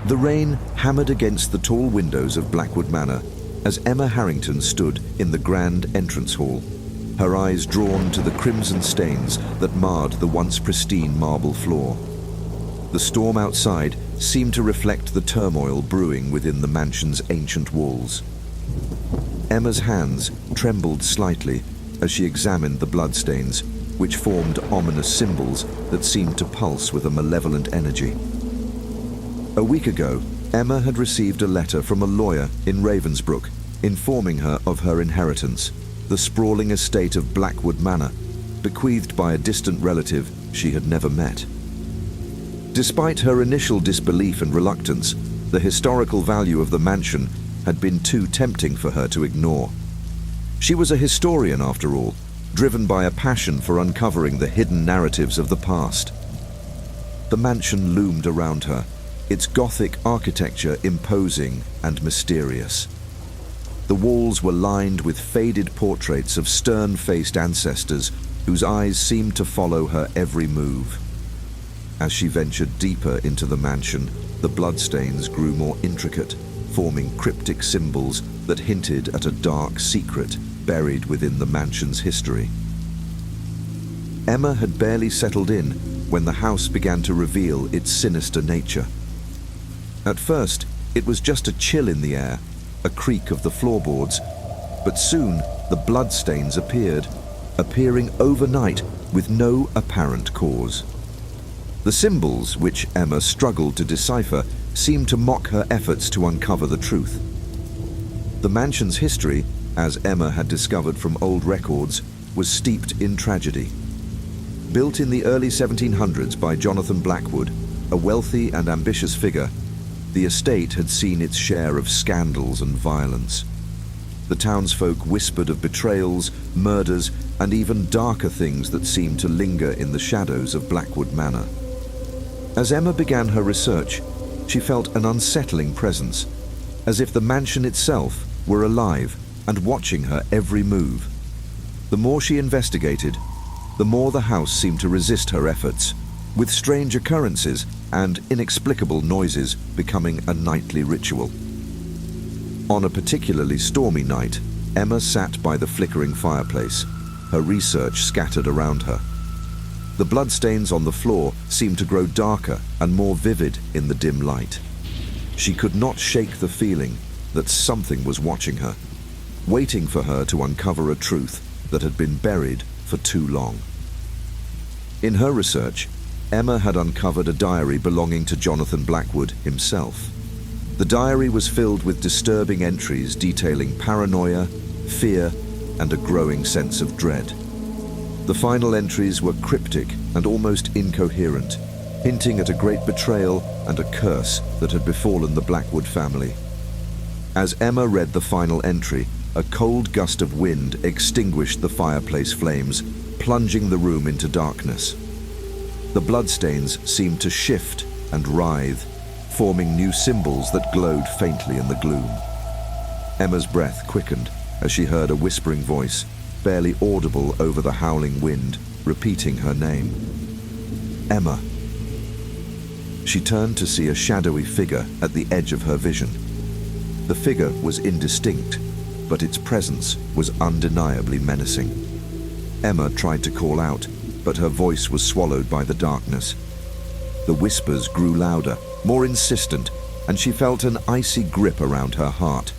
The rain hammered against the tall windows of Blackwood Manor as Emma Harrington stood in the grand entrance hall, her eyes drawn to the crimson stains that marred the once pristine marble floor. The storm outside seemed to reflect the turmoil brewing within the mansion's ancient walls. Emma's hands trembled slightly as she examined the bloodstains, which formed ominous symbols that seemed to pulse with a malevolent energy. A week ago, Emma had received a letter from a lawyer in Ravensbrook informing her of her inheritance, the sprawling estate of Blackwood Manor, bequeathed by a distant relative she had never met. Despite her initial disbelief and reluctance, the historical value of the mansion had been too tempting for her to ignore. She was a historian, after all, driven by a passion for uncovering the hidden narratives of the past. The mansion loomed around her, its Gothic architecture imposing and mysterious. The walls were lined with faded portraits of stern-faced ancestors whose eyes seemed to follow her every move. As she ventured deeper into the mansion, the bloodstains grew more intricate, forming cryptic symbols that hinted at a dark secret buried within the mansion's history. Emma had barely settled in when the house began to reveal its sinister nature. At first, it was just a chill in the air, a creak of the floorboards, but soon the bloodstains appeared, appearing overnight with no apparent cause. The symbols, which Emma struggled to decipher, seemed to mock her efforts to uncover the truth. The mansion's history, as Emma had discovered from old records, was steeped in tragedy. Built in the early 1700s by Jonathan Blackwood, a wealthy and ambitious figure, the estate had seen its share of scandals and violence. The townsfolk whispered of betrayals, murders, and even darker things that seemed to linger in the shadows of Blackwood Manor. As Emma began her research, she felt an unsettling presence, as if the mansion itself were alive and watching her every move. The more she investigated, the more the house seemed to resist her efforts, with strange occurrences and inexplicable noises becoming a nightly ritual. On a particularly stormy night, Emma sat by the flickering fireplace, her research scattered around her. The bloodstains on the floor seemed to grow darker and more vivid in the dim light. She could not shake the feeling that something was watching her, waiting for her to uncover a truth that had been buried for too long. In her research, Emma had uncovered a diary belonging to Jonathan Blackwood himself. The diary was filled with disturbing entries detailing paranoia, fear, and a growing sense of dread. The final entries were cryptic and almost incoherent, hinting at a great betrayal and a curse that had befallen the Blackwood family. As Emma read the final entry, a cold gust of wind extinguished the fireplace flames, plunging the room into darkness. The bloodstains seemed to shift and writhe, forming new symbols that glowed faintly in the gloom. Emma's breath quickened as she heard a whispering voice, barely audible over the howling wind, repeating her name. Emma. She turned to see a shadowy figure at the edge of her vision. The figure was indistinct, but its presence was undeniably menacing. Emma tried to call out, but her voice was swallowed by the darkness. The whispers grew louder, more insistent, and she felt an icy grip around her heart.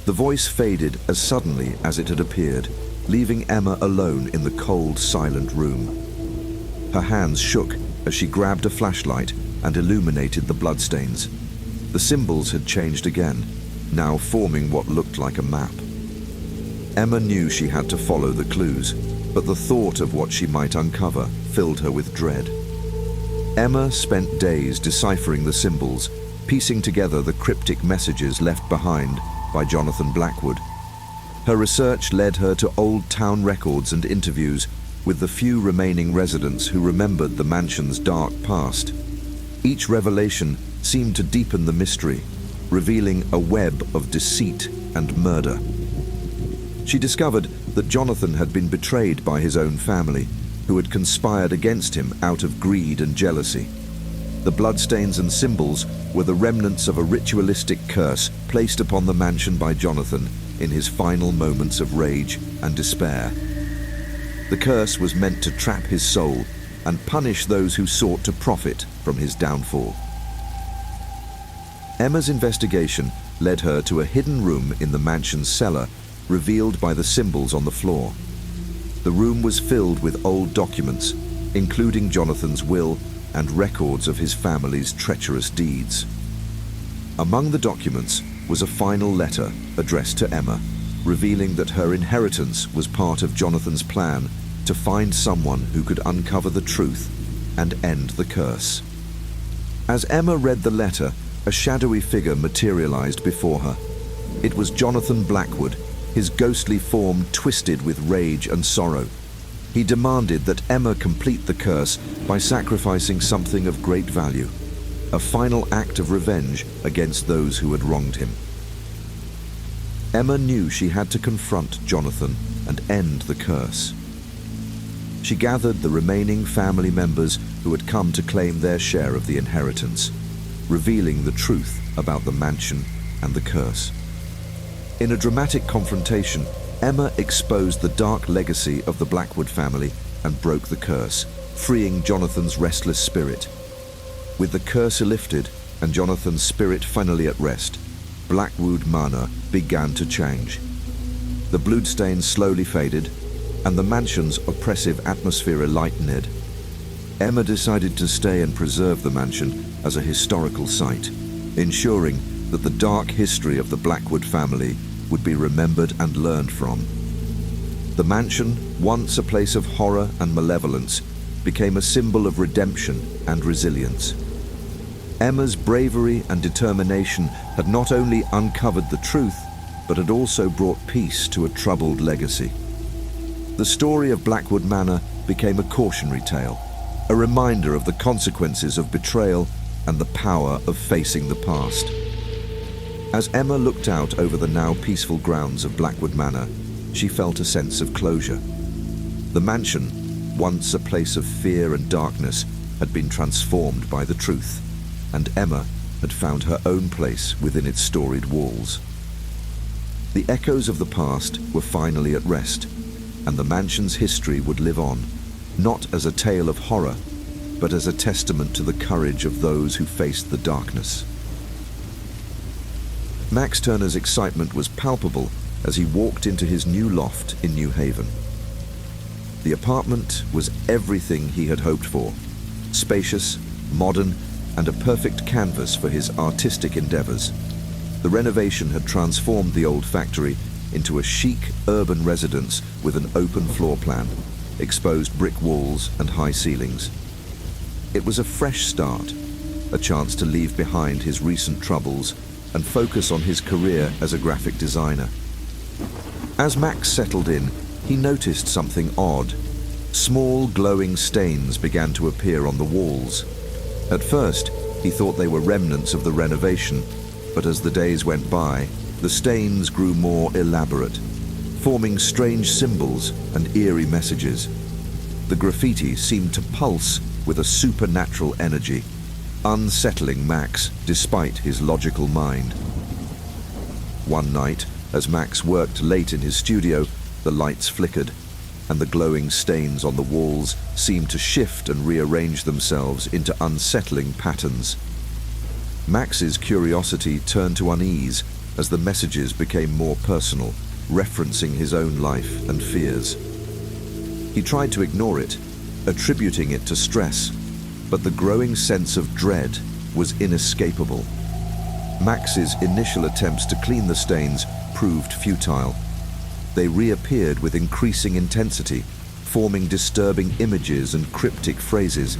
The voice faded as suddenly as it had appeared, leaving Emma alone in the cold, silent room. Her hands shook as she grabbed a flashlight and illuminated the bloodstains. The symbols had changed again, now forming what looked like a map. Emma knew she had to follow the clues, but the thought of what she might uncover filled her with dread. Emma spent days deciphering the symbols, piecing together the cryptic messages left behind by Jonathan Blackwood. Her research led her to old town records and interviews with the few remaining residents who remembered the mansion's dark past. Each revelation seemed to deepen the mystery, revealing a web of deceit and murder. She discovered that Jonathan had been betrayed by his own family, who had conspired against him out of greed and jealousy. The bloodstains and symbols were the remnants of a ritualistic curse placed upon the mansion by Jonathan in his final moments of rage and despair. The curse was meant to trap his soul and punish those who sought to profit from his downfall. Emma's investigation led her to a hidden room in the mansion's cellar, revealed by the symbols on the floor. The room was filled with old documents, including Jonathan's will and records of his family's treacherous deeds. Among the documents was a final letter addressed to Emma, revealing that her inheritance was part of Jonathan's plan to find someone who could uncover the truth and end the curse. As Emma read the letter, a shadowy figure materialized before her. It was Jonathan Blackwood, his ghostly form twisted with rage and sorrow. He demanded that Emma complete the curse by sacrificing something of great value, a final act of revenge against those who had wronged him. Emma knew she had to confront Jonathan and end the curse. She gathered the remaining family members who had come to claim their share of the inheritance, revealing the truth about the mansion and the curse. In a dramatic confrontation, Emma exposed the dark legacy of the Blackwood family and broke the curse, freeing Jonathan's restless spirit. With the curse lifted and Jonathan's spirit finally at rest, Blackwood Manor began to change. The bloodstains slowly faded, and the mansion's oppressive atmosphere lightened. Emma decided to stay and preserve the mansion as a historical site, ensuring that the dark history of the Blackwood family would be remembered and learned from. The mansion, once a place of horror and malevolence, became a symbol of redemption and resilience. Emma's bravery and determination had not only uncovered the truth, but had also brought peace to a troubled legacy. The story of Blackwood Manor became a cautionary tale, a reminder of the consequences of betrayal and the power of facing the past. As Emma looked out over the now peaceful grounds of Blackwood Manor, she felt a sense of closure. The mansion, once a place of fear and darkness, had been transformed by the truth, and Emma had found her own place within its storied walls. The echoes of the past were finally at rest, and the mansion's history would live on, not as a tale of horror, but as a testament to the courage of those who faced the darkness. Max Turner's excitement was palpable as he walked into his new loft in New Haven. The apartment was everything he had hoped for: spacious, modern, and a perfect canvas for his artistic endeavors. The renovation had transformed the old factory into a chic urban residence with an open floor plan, exposed brick walls and high ceilings. It was a fresh start, a chance to leave behind his recent troubles and focus on his career as a graphic designer. As Max settled in, he noticed something odd. Small glowing stains began to appear on the walls. At first, he thought they were remnants of the renovation, but as the days went by, the stains grew more elaborate, forming strange symbols and eerie messages. The graffiti seemed to pulse with a supernatural energy, unsettling Max despite his logical mind. One night, as Max worked late in his studio, the lights flickered, and the glowing stains on the walls seemed to shift and rearrange themselves into unsettling patterns. Max's curiosity turned to unease as the messages became more personal, referencing his own life and fears. He tried to ignore it, attributing it to stress, but the growing sense of dread was inescapable. Max's initial attempts to clean the stains proved futile. They reappeared with increasing intensity, forming disturbing images and cryptic phrases.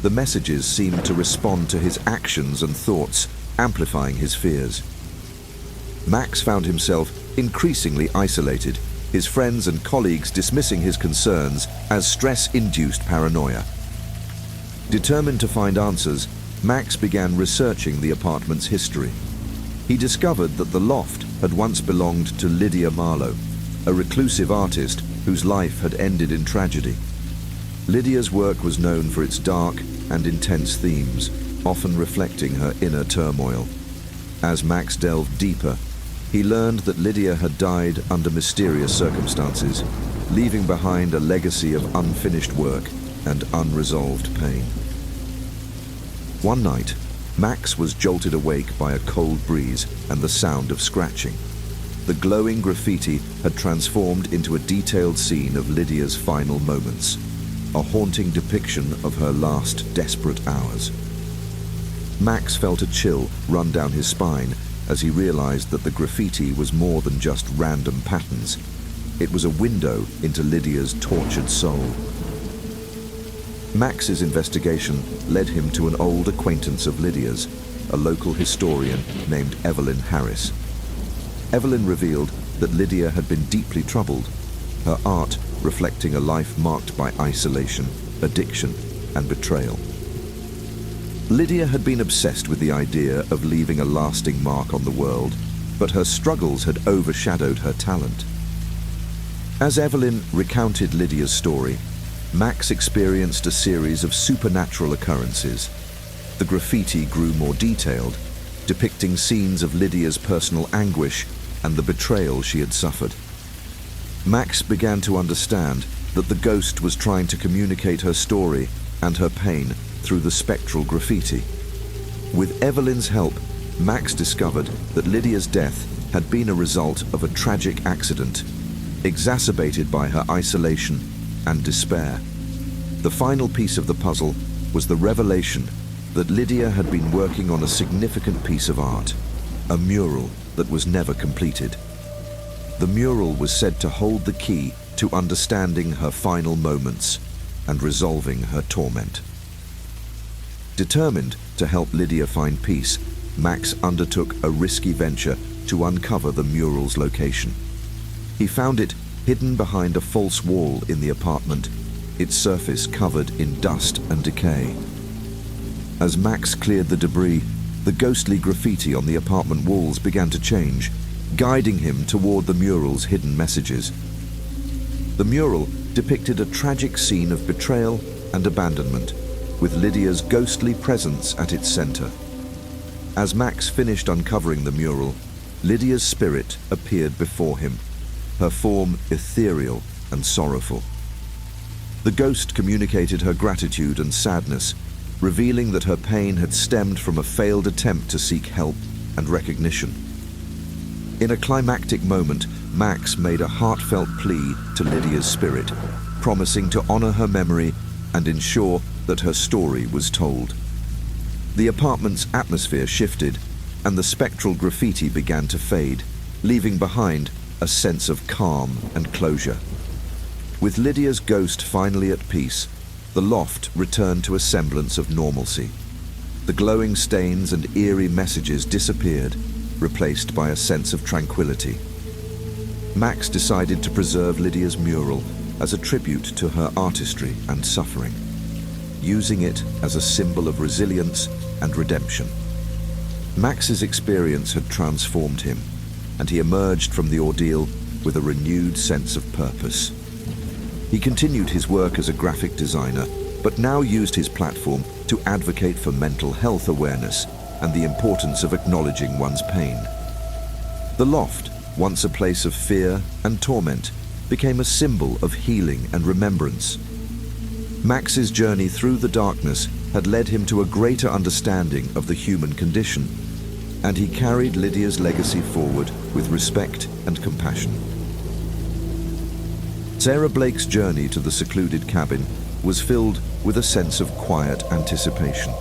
The messages seemed to respond to his actions and thoughts, amplifying his fears. Max found himself increasingly isolated, his friends and colleagues dismissing his concerns as stress-induced paranoia. Determined to find answers, Max began researching the apartment's history. He discovered that the loft had once belonged to Lydia Marlowe, a reclusive artist whose life had ended in tragedy. Lydia's work was known for its dark and intense themes, often reflecting her inner turmoil. As Max delved deeper, he learned that Lydia had died under mysterious circumstances, leaving behind a legacy of unfinished work and unresolved pain. One night, Max was jolted awake by a cold breeze and the sound of scratching. The glowing graffiti had transformed into a detailed scene of Lydia's final moments, a haunting depiction of her last desperate hours. Max felt a chill run down his spine as he realized that the graffiti was more than just random patterns. It was a window into Lydia's tortured soul. Max's investigation led him to an old acquaintance of Lydia's, a local historian named Evelyn Harris. Evelyn revealed that Lydia had been deeply troubled, her art reflecting a life marked by isolation, addiction, and betrayal. Lydia had been obsessed with the idea of leaving a lasting mark on the world, but her struggles had overshadowed her talent. As Evelyn recounted Lydia's story, Max experienced a series of supernatural occurrences. The graffiti grew more detailed, depicting scenes of Lydia's personal anguish and the betrayal she had suffered. Max began to understand that the ghost was trying to communicate her story and her pain through the spectral graffiti. With Evelyn's help, Max discovered that Lydia's death had been a result of a tragic accident, exacerbated by her isolation and despair. The final piece of the puzzle was the revelation that Lydia had been working on a significant piece of art, a mural that was never completed. The mural was said to hold the key to understanding her final moments and resolving her torment. Determined to help Lydia find peace, Max undertook a risky venture to uncover the mural's location. He found it hidden behind a false wall in the apartment, its surface covered in dust and decay. As Max cleared the debris, the ghostly graffiti on the apartment walls began to change, guiding him toward the mural's hidden messages. The mural depicted a tragic scene of betrayal and abandonment, with Lydia's ghostly presence at its center. As Max finished uncovering the mural, Lydia's spirit appeared before him, her form ethereal and sorrowful. The ghost communicated her gratitude and sadness, revealing that her pain had stemmed from a failed attempt to seek help and recognition. In a climactic moment, Max made a heartfelt plea to Lydia's spirit, promising to honor her memory and ensure that her story was told. The apartment's atmosphere shifted, and the spectral graffiti began to fade, leaving behind a sense of calm and closure. With Lydia's ghost finally at peace, the loft returned to a semblance of normalcy. The glowing stains and eerie messages disappeared, replaced by a sense of tranquility. Max decided to preserve Lydia's mural as a tribute to her artistry and suffering, using it as a symbol of resilience and redemption. Max's experience had transformed him, and he emerged from the ordeal with a renewed sense of purpose. He continued his work as a graphic designer, but now used his platform to advocate for mental health awareness and the importance of acknowledging one's pain. The loft, once a place of fear and torment, became a symbol of healing and remembrance. Max's journey through the darkness had led him to a greater understanding of the human condition, and he carried Lydia's legacy forward with respect and compassion. Sarah Blake's journey to the secluded cabin was filled with a sense of quiet anticipation.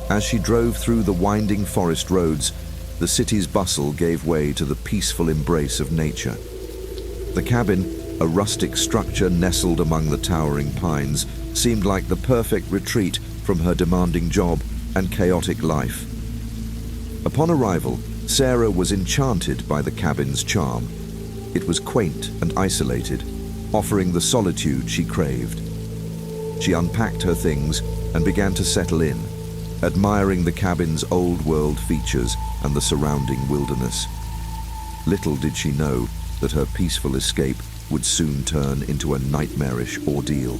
As she drove through the winding forest roads, the city's bustle gave way to the peaceful embrace of nature. The cabin, a rustic structure nestled among the towering pines, seemed like the perfect retreat from her demanding job and chaotic life. Upon arrival, Sarah was enchanted by the cabin's charm. It was quaint and isolated, offering the solitude she craved. She unpacked her things and began to settle in, admiring the cabin's old-world features and the surrounding wilderness. Little did she know that her peaceful escape would soon turn into a nightmarish ordeal.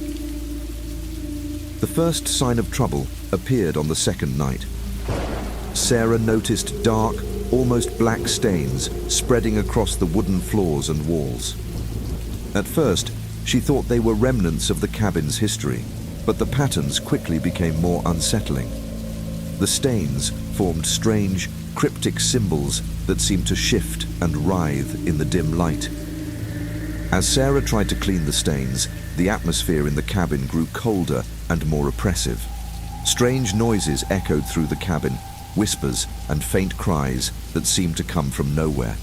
The first sign of trouble appeared on the second night. Sarah noticed dark, almost black stains spreading across the wooden floors and walls. At first, she thought they were remnants of the cabin's history, but the patterns quickly became more unsettling. The stains formed strange, cryptic symbols that seemed to shift and writhe in the dim light. As Sarah tried to clean the stains, the atmosphere in the cabin grew colder and more oppressive. Strange noises echoed through the cabin, whispers and faint cries that seemed to come from nowhere.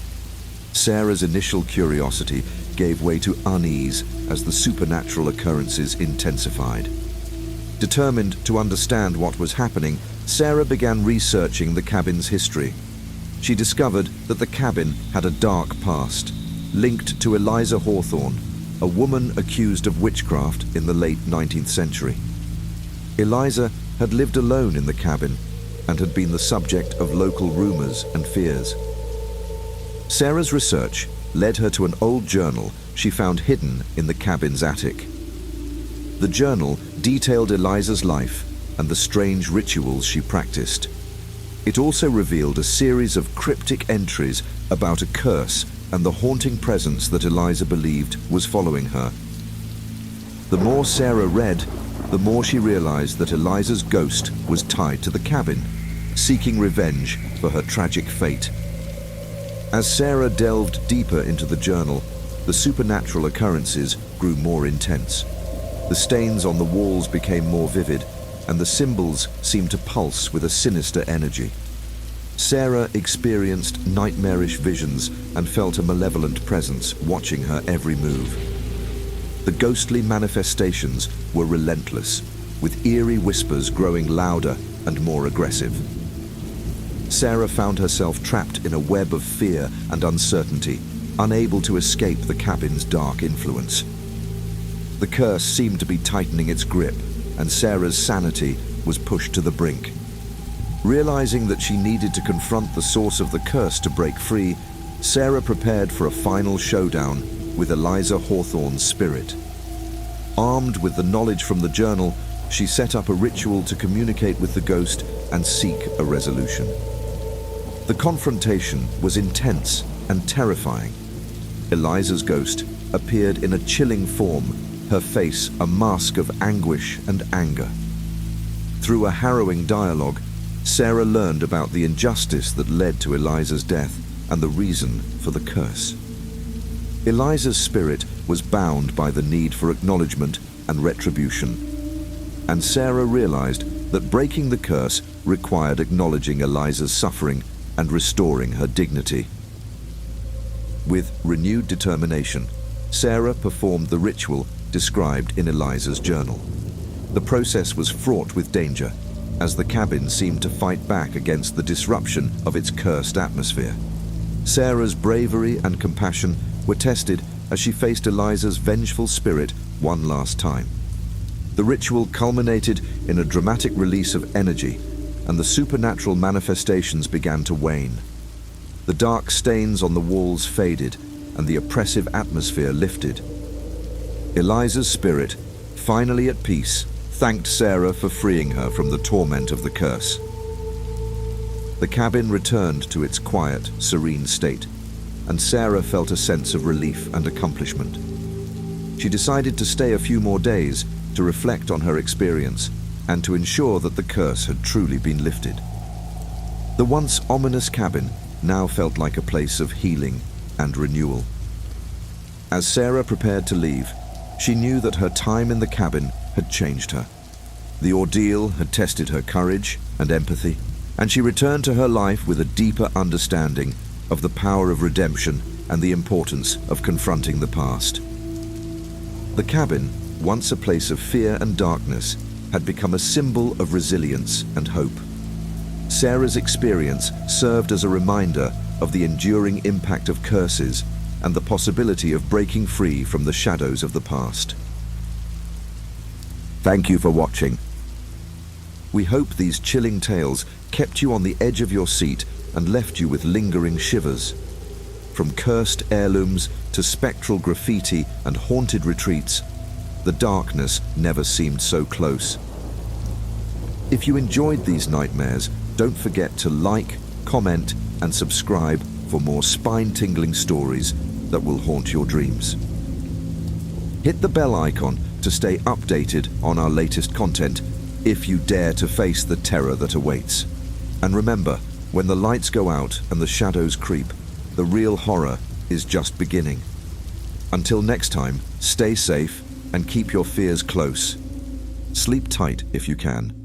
Sarah's initial curiosity gave way to unease as the supernatural occurrences intensified. Determined to understand what was happening, Sarah began researching the cabin's history. She discovered that the cabin had a dark past, linked to Eliza Hawthorne, a woman accused of witchcraft in the late 19th century. Eliza had lived alone in the cabin and had been the subject of local rumors and fears. Sarah's research led her to an old journal she found hidden in the cabin's attic. The journal detailed Eliza's life and the strange rituals she practiced. It also revealed a series of cryptic entries about a curse and the haunting presence that Eliza believed was following her. The more Sarah read, the more she realized that Eliza's ghost was tied to the cabin, seeking revenge for her tragic fate. As Sarah delved deeper into the journal, the supernatural occurrences grew more intense. The stains on the walls became more vivid, and the symbols seemed to pulse with a sinister energy. Sarah experienced nightmarish visions and felt a malevolent presence watching her every move. The ghostly manifestations were relentless, with eerie whispers growing louder and more aggressive. Sarah found herself trapped in a web of fear and uncertainty, unable to escape the cabin's dark influence. The curse seemed to be tightening its grip, and Sarah's sanity was pushed to the brink. Realizing that she needed to confront the source of the curse to break free, Sarah prepared for a final showdown with Eliza Hawthorne's spirit. Armed with the knowledge from the journal, she set up a ritual to communicate with the ghost and seek a resolution. The confrontation was intense and terrifying. Eliza's ghost appeared in a chilling form, her face a mask of anguish and anger. Through a harrowing dialogue, Sarah learned about the injustice that led to Eliza's death and the reason for the curse. Eliza's spirit was bound by the need for acknowledgement and retribution, and Sarah realized that breaking the curse required acknowledging Eliza's suffering and restoring her dignity. With renewed determination, Sarah performed the ritual described in Eliza's journal. The process was fraught with danger, as the cabin seemed to fight back against the disruption of its cursed atmosphere. Sarah's bravery and compassion were tested as she faced Eliza's vengeful spirit one last time. The ritual culminated in a dramatic release of energy, and the supernatural manifestations began to wane. The dark stains on the walls faded, and the oppressive atmosphere lifted. Eliza's spirit, finally at peace, thanked Sarah for freeing her from the torment of the curse. The cabin returned to its quiet, serene state, and Sarah felt a sense of relief and accomplishment. She decided to stay a few more days to reflect on her experience and to ensure that the curse had truly been lifted. The once ominous cabin now felt like a place of healing and renewal. As Sarah prepared to leave, she knew that her time in the cabin had changed her. The ordeal had tested her courage and empathy, and she returned to her life with a deeper understanding of the power of redemption and the importance of confronting the past. The cabin, once a place of fear and darkness, had become a symbol of resilience and hope. Sarah's experience served as a reminder of the enduring impact of curses and the possibility of breaking free from the shadows of the past. Thank you for watching. We hope these chilling tales kept you on the edge of your seat and left you with lingering shivers. From cursed heirlooms to spectral graffiti and haunted retreats, the darkness never seemed so close, If you enjoyed these nightmares, don't forget to like, comment, and subscribe for more spine-tingling stories that will haunt your dreams. Hit the bell icon to stay updated on our latest content if you dare to face the terror that awaits. And remember, when the lights go out and the shadows creep, the real horror is just beginning. Until next time, stay safe and keep your fears close. Sleep tight if you can.